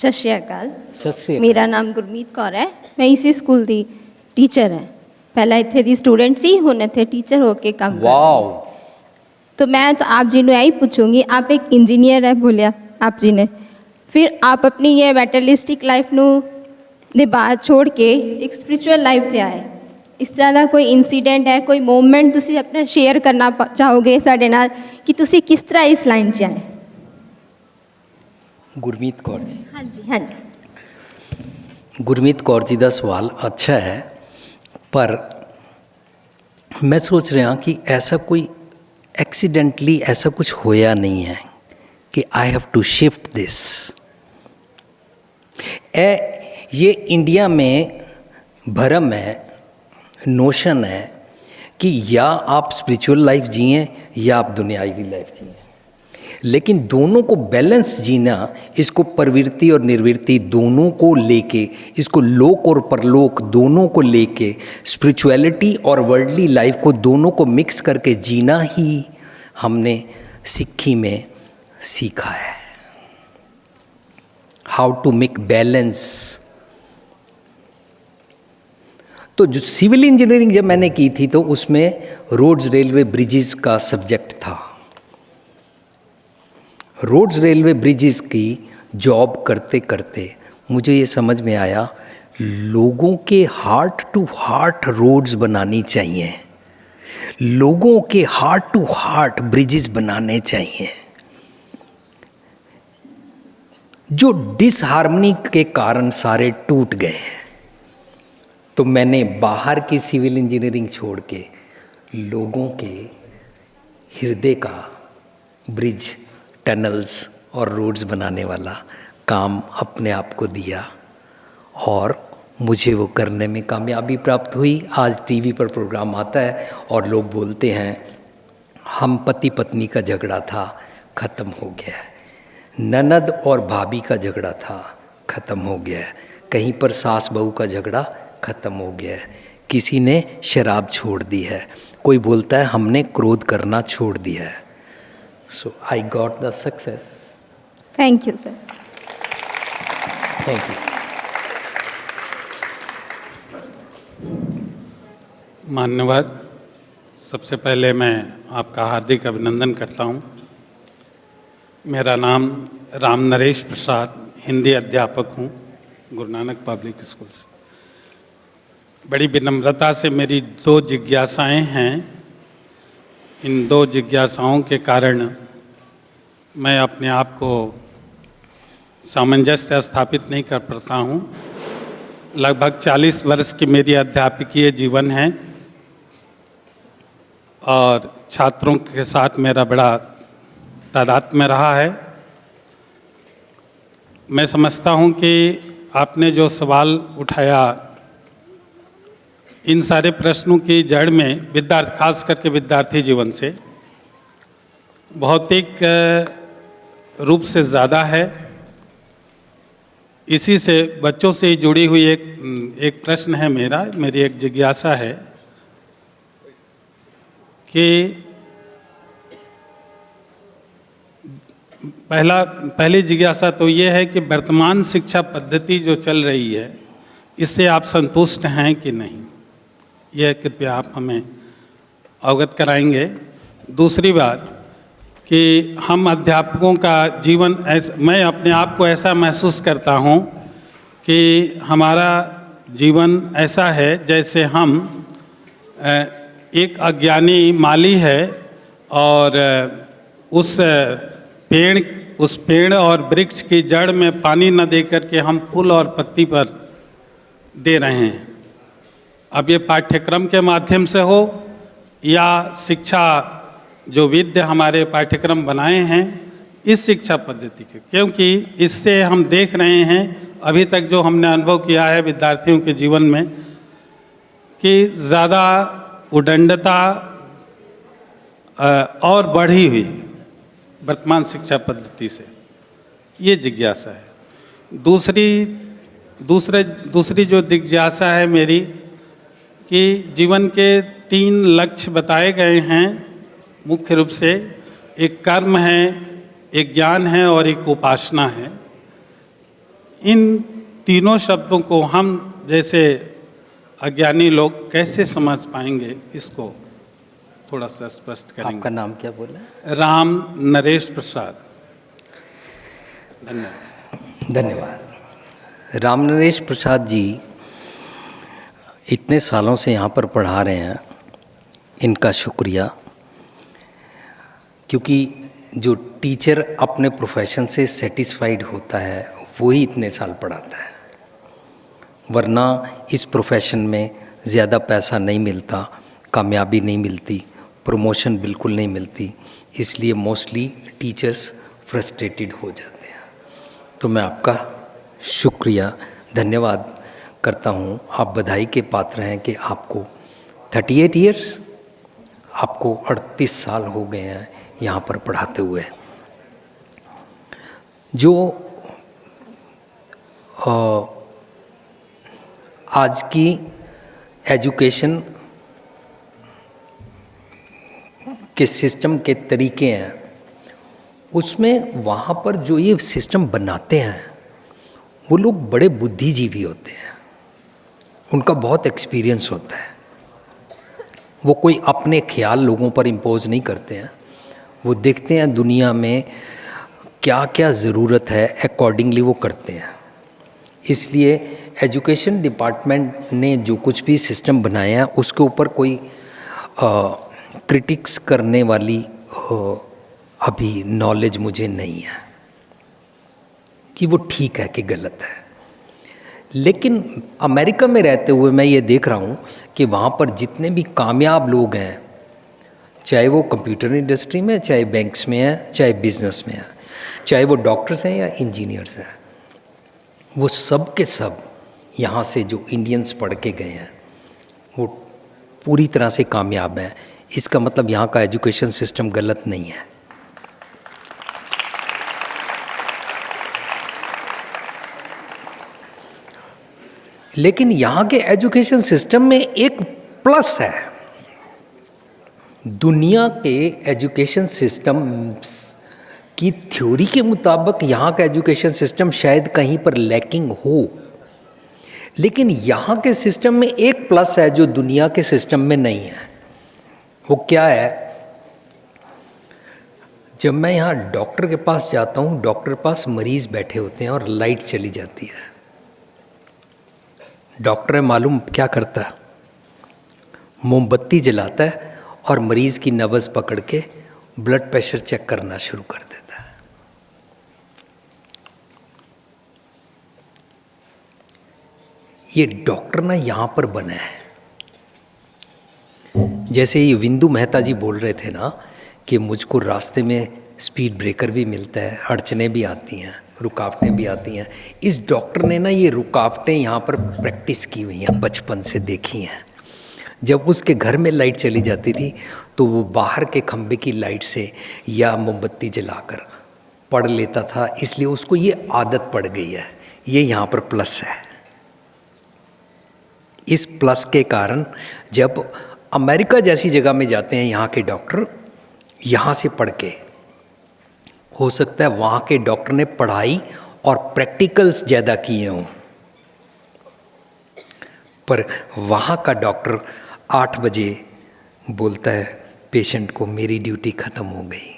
ਸਤਿ ਸ਼੍ਰੀ ਅਕਾਲ। ਸਤਿ ਸ਼੍ਰੀ ਅਕਾਲ। ਮੇਰਾ ਨਾਮ ਗੁਰਮੀਤ ਕੌਰ ਹੈ। ਮੈਂ ਇਸੇ ਸਕੂਲ ਦੀ ਟੀਚਰ ਹਾਂ। ਪਹਿਲਾਂ ਇੱਥੇ ਦੀ स्टूडेंट सी, ਹੁਣ ਇੱਥੇ टीचर होके काम कर रही हूँ। तो मैं तो आप जी ने यही पूछूंगी, आप एक इंजीनियर है बोलिया आप जी ने, फिर आप अपनी ये मैटरलिस्टिक लाइफ नू दे बाद छोड़ के एक स्पिरिचुअल लाइफ पे आए। इस तरह का कोई इंसीडेंट है, कोई मोमेंट तुसी अपना शेयर करना चाहोगे साडे नाल कि तुसी किस तरह इस लाइन च आए? गुरमीत कौर जी। हाँ जी, हाँ जी। गुरमीत कौर जी का सवाल अच्छा है, पर मैं सोच रहा कि ऐसा कोई एक्सीडेंटली ऐसा कुछ होया नहीं है कि I have to shift this. ये इंडिया में भरम है, नोशन है कि या आप स्पिरिचुअल लाइफ जिए या आप दुनियावी लाइफ जिए, लेकिन दोनों को बैलेंस जीना, इसको प्रवृत्ति और निर्वृत्ति दोनों को लेके, इसको लोक और परलोक दोनों को लेके, स्पिरिचुअलिटी और वर्ल्डली लाइफ को दोनों को मिक्स करके जीना ही हमने सिक्खी में सीखा है। How to make balance. तो जो सिविल इंजीनियरिंग जब मैंने की थी तो उसमें रोड्स, रेलवे, ब्रिजेस का सब्जेक्ट था। रोड्स, रेलवे, ब्रिजेस की जॉब करते करते मुझे ये समझ में आया, लोगों के हार्ट टू हार्ट रोड्स बनानी चाहिए, लोगों के हार्ट टू हार्ट ब्रिजेस बनाने चाहिए। जो डिसहार्मनी के कारण सारे टूट गए, तो मैंने बाहर की सिविल इंजीनियरिंग छोड़ के लोगों के हृदय का ब्रिज, टनल्स और रोड्स बनाने वाला काम अपने आप को दिया और मुझे वो करने में कामयाबी प्राप्त हुई। आज टीवी पर प्रोग्राम आता है और लोग बोलते हैं हम पति पत्नी का झगड़ा था, ख़त्म हो गया है। ननद और भाभी का झगड़ा था, ख़त्म हो गया है। कहीं पर सास बहू का झगड़ा ख़त्म हो गया है। किसी ने शराब छोड़ दी है, कोई बोलता है हमने क्रोध करना छोड़ दिया है। So I got the success. Thank you, sir. Thank you. मान्यवर, सबसे पहले मैं आपका हार्दिक अभिनंदन करता हूं। मेरा नाम राम नरेश प्रसाद, हिंदी अध्यापक हूं गुरु नानक पब्लिक स्कूल से। बड़ी विनम्रता से मेरी दो जिज्ञासाएं हैं। इन दो जिज्ञासाओं के कारण मैं अपने आप को सामंजस्य स्थापित नहीं कर पाता हूँ। लगभग 40 वर्ष की मेरी अध्यापकीय जीवन है और छात्रों के साथ मेरा बड़ा तादाद में रहा है। मैं समझता हूँ कि आपने जो सवाल उठाया, इन सारे प्रश्नों की जड़ में विद्यार्थी, खास करके विद्यार्थी जीवन से भौतिक रूप से ज़्यादा है। इसी से बच्चों से ही जुड़ी हुई एक प्रश्न है मेरी एक जिज्ञासा है कि पहली जिज्ञासा तो ये है कि वर्तमान शिक्षा पद्धति जो चल रही है, इससे आप संतुष्ट हैं कि नहीं, यह कृपया आप हमें अवगत कराएंगे। दूसरी बात कि हम अध्यापकों का जीवन मैं अपने आप को ऐसा महसूस करता हूँ कि हमारा जीवन ऐसा है जैसे हम एक अज्ञानी माली है और उस पेड़ और वृक्ष की जड़ में पानी न दे करके हम फूल और पत्ती पर दे रहे हैं। अब ये पाठ्यक्रम के माध्यम से हो या शिक्षा जो विद्या हमारे पाठ्यक्रम बनाए हैं इस शिक्षा पद्धति के, क्योंकि इससे हम देख रहे हैं अभी तक जो हमने अनुभव किया है विद्यार्थियों के जीवन में कि ज़्यादा उदंडता और बढ़ी हुई वर्तमान शिक्षा पद्धति से, ये जिज्ञासा है। दूसरी जो जिज्ञासा है मेरी कि जीवन के 3 लक्ष्य बताए गए हैं मुख्य रूप से, एक कर्म है, एक ज्ञान है और एक उपासना है। इन तीनों शब्दों को हम जैसे अज्ञानी लोग कैसे समझ पाएंगे, इसको थोड़ा सा स्पष्ट करेंगे। आपका नाम क्या बोला? राम नरेश प्रसाद। धन्यवाद। धन्यवाद। राम नरेश प्रसाद जी इतने सालों से यहाँ पर पढ़ा रहे हैं, इनका शुक्रिया। क्योंकि जो टीचर अपने प्रोफेशन से सेटिस्फाइड होता है वही इतने साल पढ़ाता है, वरना इस प्रोफेशन में ज़्यादा पैसा नहीं मिलता, कामयाबी नहीं मिलती, प्रमोशन बिल्कुल नहीं मिलती, इसलिए मोस्टली टीचर्स फ्रस्ट्रेटेड हो जाते हैं। तो मैं आपका शुक्रिया, धन्यवाद करता हूँ। आप बधाई के पात्र हैं कि आपको 38 ईयर्स, आपको 38 साल हो गए हैं यहाँ पर पढ़ाते हुए। जो आज की एजुकेशन के सिस्टम के तरीके हैं, उसमें वहाँ पर जो ये सिस्टम बनाते हैं वो लोग बड़े बुद्धिजीवी होते हैं, उनका बहुत एक्सपीरियंस होता है। वो कोई अपने ख्याल लोगों पर इम्पोज नहीं करते हैं, वो देखते हैं दुनिया में क्या क्या ज़रूरत है, अकॉर्डिंगली वो करते हैं। इसलिए एजुकेशन डिपार्टमेंट ने जो कुछ भी सिस्टम बनाया है उसके ऊपर कोई क्रिटिक्स करने वाली अभी नॉलेज मुझे नहीं है कि वो ठीक है कि गलत है। लेकिन अमेरिका में रहते हुए मैं ये देख रहा हूँ कि वहाँ पर जितने भी कामयाब लोग हैं, चाहे वो कंप्यूटर इंडस्ट्री में, चाहे बैंक्स में हैं, चाहे बिजनेस में हैं, चाहे वो डॉक्टर्स हैं या इंजीनियर्स हैं, वो सब के सब यहाँ से जो इंडियंस पढ़ के गए हैं वो पूरी तरह से कामयाब हैं। इसका मतलब यहाँ का एजुकेशन सिस्टम गलत नहीं है। लेकिन यहाँ के एजुकेशन सिस्टम में एक प्लस है। दुनिया के एजुकेशन सिस्टम की थ्योरी के मुताबिक यहाँ का एजुकेशन सिस्टम शायद कहीं पर लैकिंग हो, लेकिन यहाँ के सिस्टम में एक प्लस है जो दुनिया के सिस्टम में नहीं है। वो क्या है? जब मैं यहाँ डॉक्टर के पास जाता हूँ, डॉक्टर के पास मरीज बैठे होते हैं और लाइट चली जाती है। डॉक्टर मालूम क्या करता है? मोमबत्ती जलाता है और मरीज की नब्ज़ पकड़ के ब्लड प्रेशर चेक करना शुरू कर देता है। ये डॉक्टर ना यहाँ पर बना है। जैसे ये विंदु मेहता जी बोल रहे थे ना कि मुझको रास्ते में स्पीड ब्रेकर भी मिलता है, अड़चने भी आती हैं, रुकावटें भी आती हैं। इस डॉक्टर ने ना ये रुकावटें यहाँ पर प्रैक्टिस की हुई हैं, बचपन से देखी हैं। जब उसके घर में लाइट चली जाती थी तो वो बाहर के खंभे की लाइट से या मोमबत्ती जलाकर पढ़ लेता था, इसलिए उसको ये आदत पड़ गई है। ये यहाँ पर प्लस है। इस प्लस के कारण जब अमेरिका जैसी जगह में जाते हैं यहाँ के डॉक्टर, यहाँ से पढ़ के, हो सकता है वहाँ के डॉक्टर ने पढ़ाई और प्रैक्टिकल्स ज़्यादा किए हों, पर वहाँ का डॉक्टर 8 बजे बोलता है पेशेंट को मेरी ड्यूटी ख़त्म हो गई।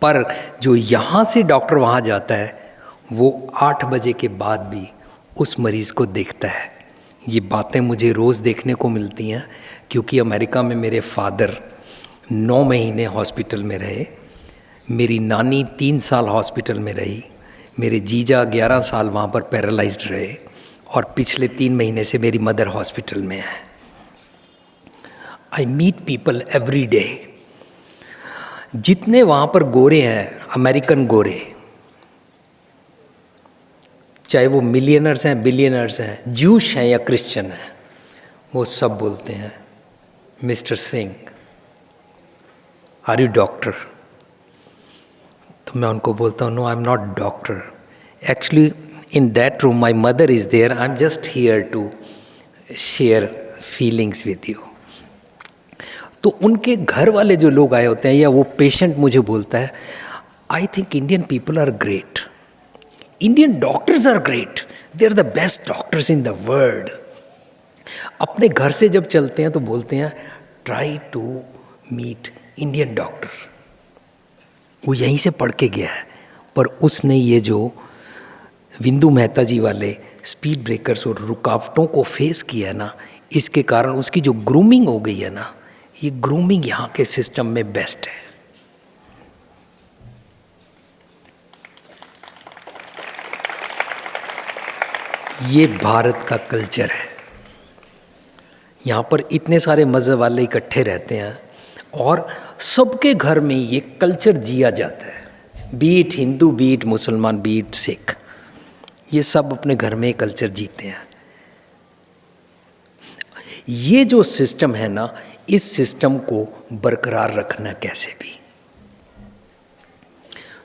पर जो यहाँ से डॉक्टर वहाँ जाता है वो 8 बजे के बाद भी उस मरीज़ को देखता है। ये बातें मुझे रोज़ देखने को मिलती हैं, क्योंकि अमेरिका में मेरे फादर 9 महीने हॉस्पिटल में रहे, मेरी नानी 3 साल हॉस्पिटल में रही, मेरे जीजा 11 साल वहाँ पर पैरालाइज्ड रहे, और पिछले 3 महीने से मेरी मदर हॉस्पिटल में है। I meet people every day. जितने वहाँ पर गोरे हैं, अमेरिकन गोरे, चाहे वो मिलियनर्स हैं, बिलियनर्स हैं, ज्यूश हैं या क्रिश्चियन हैं, वो सब बोलते हैं mister Singh are you doctor? तो मैं उनको बोलता हूँ no I am not doctor, actually in that room my mother is there, I'm just here to share feelings with you। तो उनके घर वाले जो लोग आए होते हैं या वो पेशेंट मुझे बोलता है I think Indian people are great, Indian doctors are great, they are the best doctors in the world. अपने घर से जब चलते हैं तो बोलते हैं try to meet Indian doctor. वो यहीं से पढ़ के गया है, पर उसने ये जो विंदु मेहता जी वाले स्पीड ब्रेकर्स और रुकावटों को फेस किया है ना, इसके कारण उसकी जो ग्रूमिंग हो गई है ना, ये ग्रूमिंग यहाँ के सिस्टम में बेस्ट है। ये भारत का कल्चर है। यहाँ पर इतने सारे मज़हब वाले इकट्ठे रहते हैं और सबके घर में ये कल्चर जिया जाता है। बीट हिंदू, बीट मुसलमान, बीट सिख, ये सब अपने घर में कल्चर जीते हैं। ये जो सिस्टम है ना, इस सिस्टम को बरकरार रखना कैसे भी।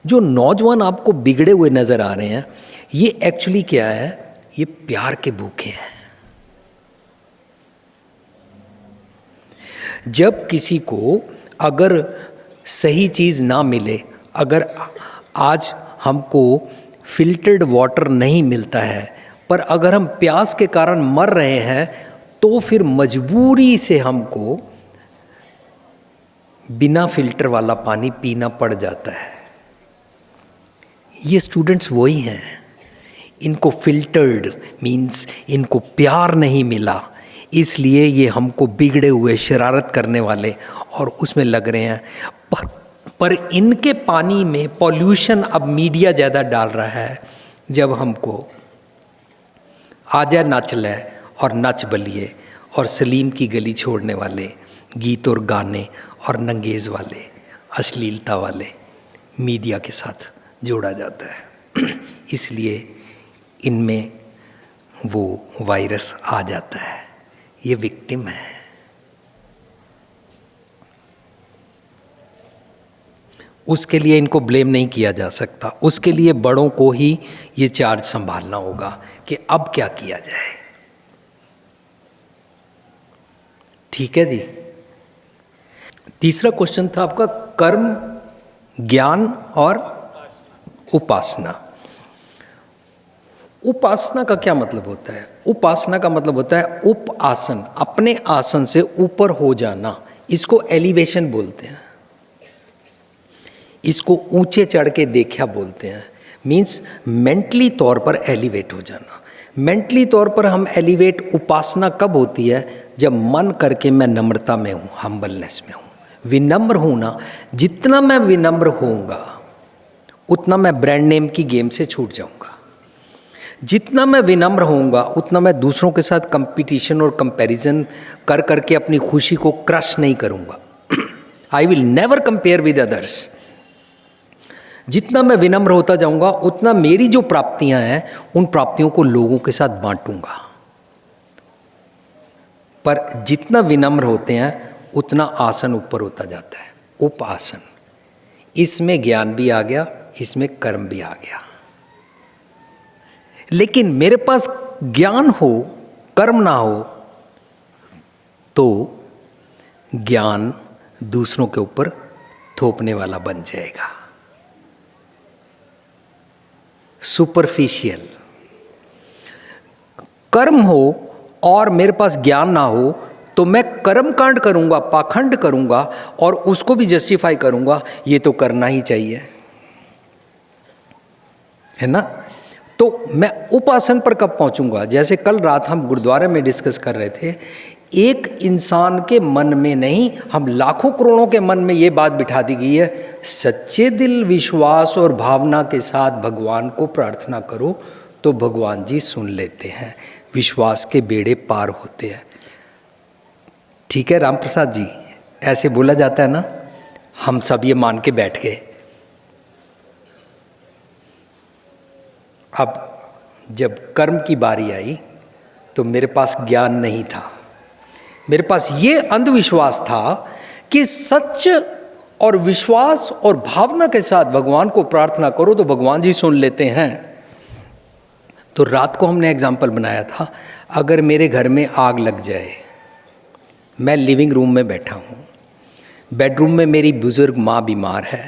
जो नौजवान आपको बिगड़े हुए नज़र आ रहे हैं, ये एक्चुअली क्या है, ये प्यार के भूखे हैं। जब किसी को अगर सही चीज़ ना मिले, अगर आज हमको फिल्टर्ड वाटर नहीं मिलता है, पर अगर हम प्यास के कारण मर रहे हैं, तो फिर मजबूरी से हमको बिना फिल्टर वाला पानी पीना पड़ जाता है। ये स्टूडेंट्स वही हैं, इनको फिल्टर्ड मीन्स इनको प्यार नहीं मिला, इसलिए ये हमको बिगड़े हुए, शरारत करने वाले और उसमें लग रहे हैं। पर इनके पानी में पॉल्यूशन अब मीडिया ज़्यादा डाल रहा है। जब हमको आजा नाच ले और नच बलिए और सलीम की गली छोड़ने वाले गीत और गाने और नंगेज़ वाले, अश्लीलता वाले मीडिया के साथ जोड़ा जाता है, इसलिए इनमें वो वायरस आ जाता है। ये विक्टिम है। उसके लिए इनको ब्लेम नहीं किया जा सकता, उसके लिए बड़ों को ही ये चार्ज संभालना होगा कि अब क्या किया जाए। ठीक है जी। तीसरा क्वेश्चन था आपका कर्म, ज्ञान और उपासना। उपासना का क्या मतलब होता है? उपासना का मतलब होता है उप आसन, अपने आसन से ऊपर हो जाना। इसको एलिवेशन बोलते हैं, इसको ऊंचे चढ़ के देखा बोलते हैं। मीन्स मेंटली तौर पर एलिवेट हो जाना। मेंटली तौर पर हम एलिवेट उपासना कब होती है? जब मन करके मैं नम्रता में हूँ, हम्बलनेस में हूँ, विनम्र हूँ ना। जितना मैं विनम्र होऊंगा उतना मैं ब्रांड नेम की गेम से छूट जाऊंगा। जितना मैं विनम्र होऊंगा उतना मैं दूसरों के साथ कंपटीशन और कंपैरिजन कर करके अपनी खुशी को क्रश नहीं करूंगा। I will never compare with others. जितना मैं विनम्र होता जाऊंगा उतना मेरी जो प्राप्तियां हैं उन प्राप्तियों को लोगों के साथ बांटूंगा। पर जितना विनम्र होते हैं उतना आसन ऊपर होता जाता है, उप आसन। इसमें ज्ञान भी आ गया, इसमें कर्म भी आ गया। लेकिन मेरे पास ज्ञान हो, कर्म ना हो, तो ज्ञान दूसरों के ऊपर थोपने वाला बन जाएगा, सुपरफिशियल। कर्म हो और मेरे पास ज्ञान ना हो तो मैं कर्म कांड करूंगा, पाखंड करूंगा और उसको भी जस्टिफाई करूंगा, ये तो करना ही चाहिए, है ना। तो मैं उपासन पर कब पहुंचूंगा? जैसे कल रात हम गुरुद्वारे में डिस्कस कर रहे थे, एक इंसान के मन में नहीं, हम लाखों करोड़ों के मन में ये बात बिठा दी गई है, सच्चे दिल, विश्वास और भावना के साथ भगवान को प्रार्थना करो तो भगवान जी सुन लेते हैं, विश्वास के बेड़े पार होते हैं। ठीक है राम प्रसाद जी, ऐसे बोला जाता है ना। हम सब ये मान के बैठ गए। अब जब कर्म की बारी आई तो मेरे पास ज्ञान नहीं था, मेरे पास ये अंधविश्वास था कि सच और विश्वास और भावना के साथ भगवान को प्रार्थना करो तो भगवान जी सुन लेते हैं। तो रात को हमने एग्जाम्पल बनाया था, अगर मेरे घर में आग लग जाए, मैं लिविंग रूम में बैठा हूँ, बेडरूम में मेरी बुजुर्ग माँ बीमार है,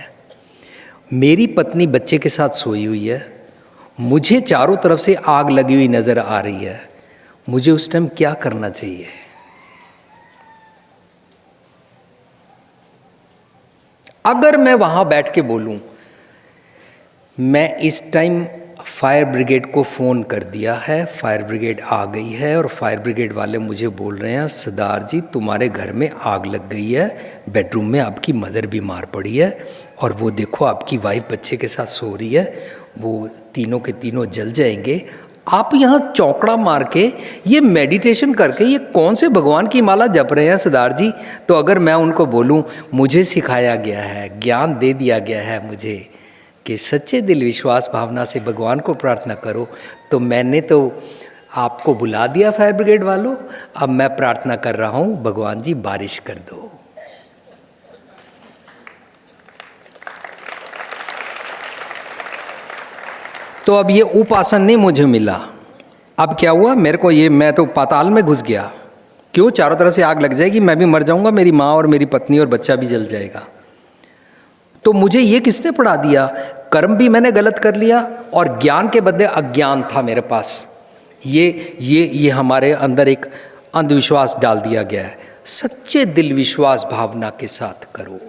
मेरी पत्नी बच्चे के साथ सोई हुई है, मुझे चारों तरफ से आग लगी हुई नजर आ रही है, मुझे उस टाइम क्या करना चाहिए? अगर मैं वहां बैठ के बोलूं, मैं इस टाइम फायर ब्रिगेड को फ़ोन कर दिया है, फायर ब्रिगेड आ गई है और फायर ब्रिगेड वाले मुझे बोल रहे हैं सरदार जी तुम्हारे घर में आग लग गई है, बेडरूम में आपकी मदर बीमार पड़ी है और वो देखो आपकी वाइफ बच्चे के साथ सो रही है, वो तीनों के तीनों जल जाएंगे। आप यहाँ चौकड़ा मार के ये मेडिटेशन करके ये कौन से भगवान की माला जप रहे हैं सरदार जी? तो अगर मैं उनको बोलूँ मुझे सिखाया गया है, ज्ञान दे दिया गया है मुझे कि सच्चे दिल विश्वास भावना से भगवान को प्रार्थना करो, तो मैंने तो आपको बुला दिया फायर ब्रिगेड वालों, अब मैं प्रार्थना कर रहा हूँ भगवान जी बारिश कर दो। तो अब ये उपासन नहीं मुझे मिला, अब क्या हुआ मेरे को, ये मैं तो पाताल में घुस गया। क्यों? चारों तरफ से आग लग जाएगी, मैं भी मर जाऊंगा, मेरी माँ और मेरी पत्नी और बच्चा भी जल जाएगा। तो मुझे ये किसने पढ़ा दिया? कर्म भी मैंने गलत कर लिया और ज्ञान के बदले अज्ञान था मेरे पास। ये हमारे अंदर एक अंधविश्वास डाल दिया गया है। सच्चे दिल विश्वास भावना के साथ करो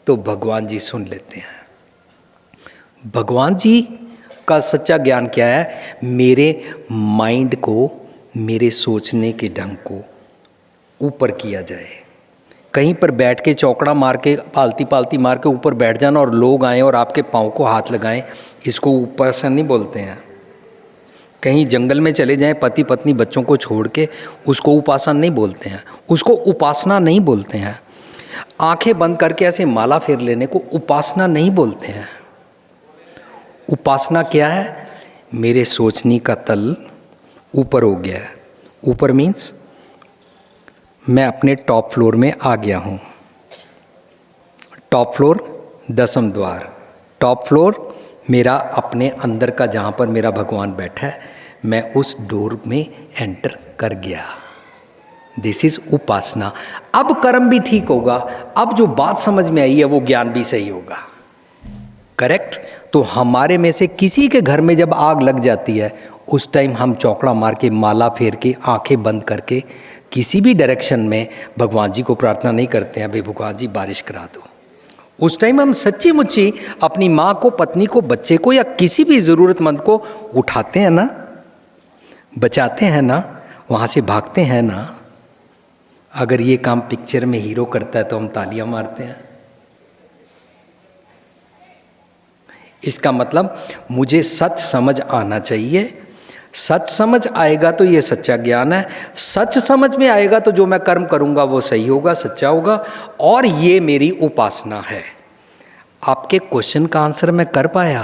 तो भगवान जी सुन लेते हैं। भगवान जी का सच्चा ज्ञान क्या है? मेरे माइंड को, मेरे सोचने के ढंग को ऊपर किया जाए। कहीं पर बैठ के चौकड़ा मार के पालती पालती मार के ऊपर बैठ जाना और लोग आएँ और आपके पाँव को हाथ लगाएं, इसको उपासना नहीं बोलते हैं। कहीं जंगल में चले जाएं पति पत्नी बच्चों को छोड़ के, उसको उपासना नहीं बोलते हैं, उसको उपासना नहीं बोलते हैं। आंखें बंद करके ऐसे माला फेर लेने को उपासना नहीं बोलते हैं। उपासना क्या है? मेरे सोचने का तल ऊपर हो गया है। ऊपर मीन्स मैं अपने टॉप फ्लोर में आ गया हूँ। टॉप फ्लोर 10वें द्वार, टॉप फ्लोर मेरा अपने अंदर का, जहाँ पर मेरा भगवान बैठा है, मैं उस डोर में एंटर कर गया। दिस इज उपासना। अब कर्म भी ठीक होगा, अब जो बात समझ में आई है वो ज्ञान भी सही होगा। करेक्ट? तो हमारे में से किसी के घर में जब आग लग जाती है, उस टाइम हम चौकड़ा मार के, माला फेर के, आंखें बंद करके किसी भी डायरेक्शन में भगवान जी को प्रार्थना नहीं करते हैं, भाई भगवान जी बारिश करा दो। उस टाइम हम सच्ची मुच्ची अपनी माँ को, पत्नी को, बच्चे को या किसी भी ज़रूरतमंद को उठाते हैं ना, बचाते हैं ना, वहाँ से भागते हैं ना। अगर ये काम पिक्चर में हीरो करता है तो हम तालियां मारते हैं। इसका मतलब मुझे सच समझ आना चाहिए। सच समझ आएगा तो ये सच्चा ज्ञान है। सच समझ में आएगा तो जो मैं कर्म करूंगा वो सही होगा, सच्चा होगा, और ये मेरी उपासना है। आपके क्वेश्चन का आंसर मैं कर पाया?